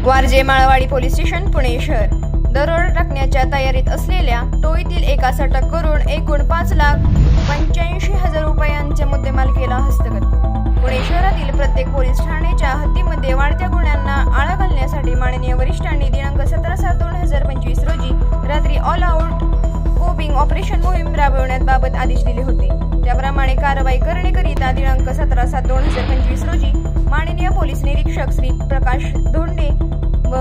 Warje Malwadi police station Pune शहर दरोडा टाकण्याच्या तयारीत असलेल्या टोळीतील एकास अटक करून एकूण 5,85,000 रुपयांचा मुद्देमाल केला हस्तगत। पुणे शहरातील प्रत्येक पोलीस ठाण्याच्या हद्दीमध्ये वाढत्या गुन्ह्यांना आळा घालण्यासाठी माननीय वरिष्ठांनी दिनांक 17/7/2025 रोजी रात्री ऑल आउट कोबिंग ऑपरेशन मोहीम राबवण्याबाबत आदेश दिले होते। त्याप्रमाणे कारवाई करण्याकरिता दिनांक 17/7/2025 रोजी माननीय पोलीस निरीक्षक श्री प्रकाश धोंडे व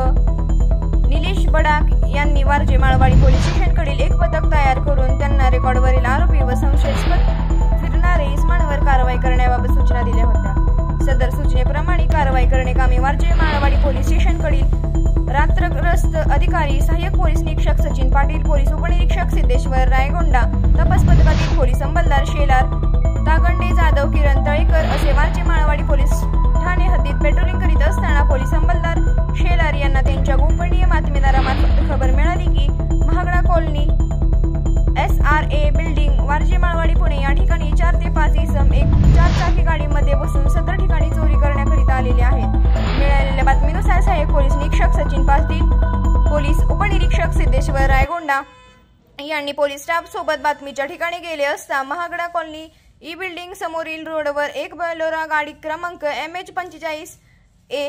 निलेश बडाक यांनी वारजे माळवाडी पोलीस स्टेशनकडील एक पथक तयार करून त्यांना रेकॉर्डवरील आरोपी व संशयास्पद फिरणारे इसमांवर कारवाई करण्याबाबत सूचना दिल्या होत्या। सदर सूचनेप्रमाणे कारवाई करण्याकामी वारजे माळवाडी पोलीस स्टेशनकडील रात्रग्रस्त अधिकारी सहाय्यक पोलीस निरीक्षक सचिन पाटील, पोलीस उपनिरीक्षक सिद्धेश्वर रायगोंडा, तपास पथकातील पोलीस अंमलदार शेलार तागंडे, जाधव किरण तळेकर असे वारजे माळवाडी पोलीस ठाणे हद्दीत पेट्रोलिंग करीत असताना पोलीस अंमलदार शेलार यांना त्यांच्या गोपनीय बातमीदारामार्फत खबर मिळाली की महागडा colony SRA building Warje Malwadi Pune या ठिकाणी 4 ते 5 इसम एक 4 चाकी गाडीमध्ये बसून सदर ठिकाणी चोरी करण्याकरिता आलेले आहेत। मिळालेल्या बातमीनुसार सहाय्यक पोलीस निरीक्षक सचिन पाटील, पोलीस उपनिरीक्षक सिद्धेश्वर रायगोंडा यांनी पोलीस स्टाफ सोबत बातमीच्या ठिकाणी गेले असता महागडा कॉलनी ई बिल्डिंग समोरील रोडवर एक बोलेरो गाडी क्रमांक MH45A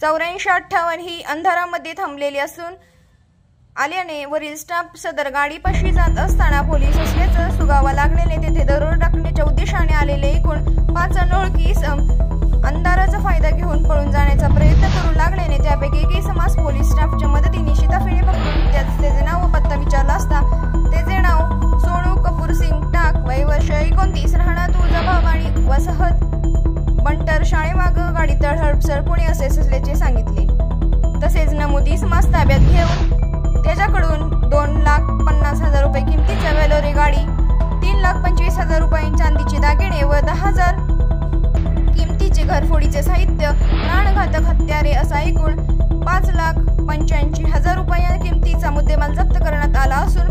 8458 ही अंधारामध्ये थांबलेली असून आल्याने वरील स्टाफ सदर गाडीपाशी जात असताना पोलीस असल्याचं सुगावा लागलेले तेथे दरोडा टाकण्याच्या उद्देशाने आलेले एकूण 5 अनोळखी इसम अंधाराचा फायदा घेऊन पळून जाण्याचा प्रयत्न करू लागल्याने त्यापैकी एक इसमास पोलीस स्टाफच्या मदतीने शिताफेणे पकडून त्याचे नाव व पत्ता विचारला असता त्याचे नाव सोनू कपूर सिंग टाक, वय वर्ष 29, राहणार तुळजाभवानी वसाहत बंटर, शाळेमाग गाडी तळहडसर पुणे असे असल्याचे सांगितले। तसेच नमूद इसमास ताब्यात घेऊन त्याच्याकडून 2,50,000 रुपये किमतीच्या वेलोरे गाडी, 3,25,000 रुपये चांदीचे दागिने व 10,000 किमतीचे घरफोडीचे साहित्य, प्राणघातक हत्यारे असा एकूण 5,85,000 रुपये किमतीचा मुद्देमाल जप्त करण्यात आला असून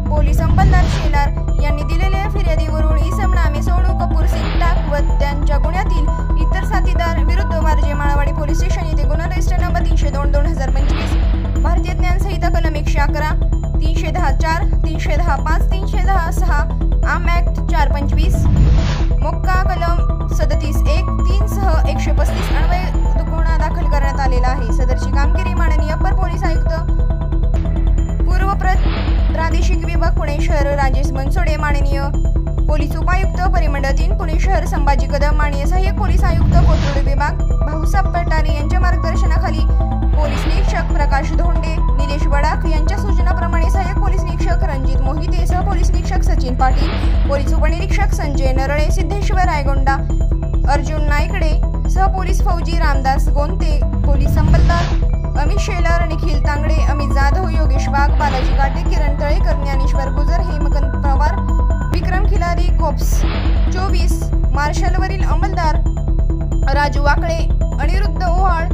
पोलीस अंमलदार शेलार यांनी दिलेल्या फिर्यादीवरून इसम नामे सोनू कपूर सिंग टाक व त्यांच्या गुन्ह्यातील इतर साथीदार विरुद्ध वारजे माळवाडी पोलीस स्टेशन येथे गुन्हा रजिस्टर नंबर 302/2025, भारतीय ज्ञान संहिता कलम 111, 310(4), 310(5), 310(6), आर्म ऍक्ट 425, मोक्का कलम 37(1)(3) सह 135 अन्वये गुन्हा दाखल करण्यात आलेला आहे। सदरची कामगिरी माननीय अपर पोलीस आयुक्त पूर्व प्रादेशिक विभाग पुणे शहर राजेश बनसोडे, माननीय पोलीस उपायुक्त परिमंडळ 3 पुणे शहर संभाजी कदम, माननीय सहाय्यक पोलीस आयुक्त कोथरूड विभाग भाऊसाहेब पटारे यांच्या मार्गदर्शनाखाली पोलीस निरीक्षक प्रकाश धोंडे, निलेश बडाक यांच्या सूचनाप्रमाणे सहाय्यक पोलीस निरीक्षक रणजित मोहिते, सह पोलीस निरीक्षक सचिन पाटील, पोलीस उपनिरीक्षक संजय नरळे, सिद्धेश्वर रायगोंडा, अर्जुन नायकडे, सह पोलीस फौजी रामदास गोंते, पोलीस अंमलदार अमित शेलार, निखिल तांगडे, अमित जाधव, योगेश वाघ, बालाजी काटे, किरण तळेकर, ज्ञानेश्वर गुजर, हेमकांत पवार, विक्रम खिलारी, कोप्स 24, मार्शलवरील अंमलदार राजू वाकळे, अनिरुद्ध ओहाळ,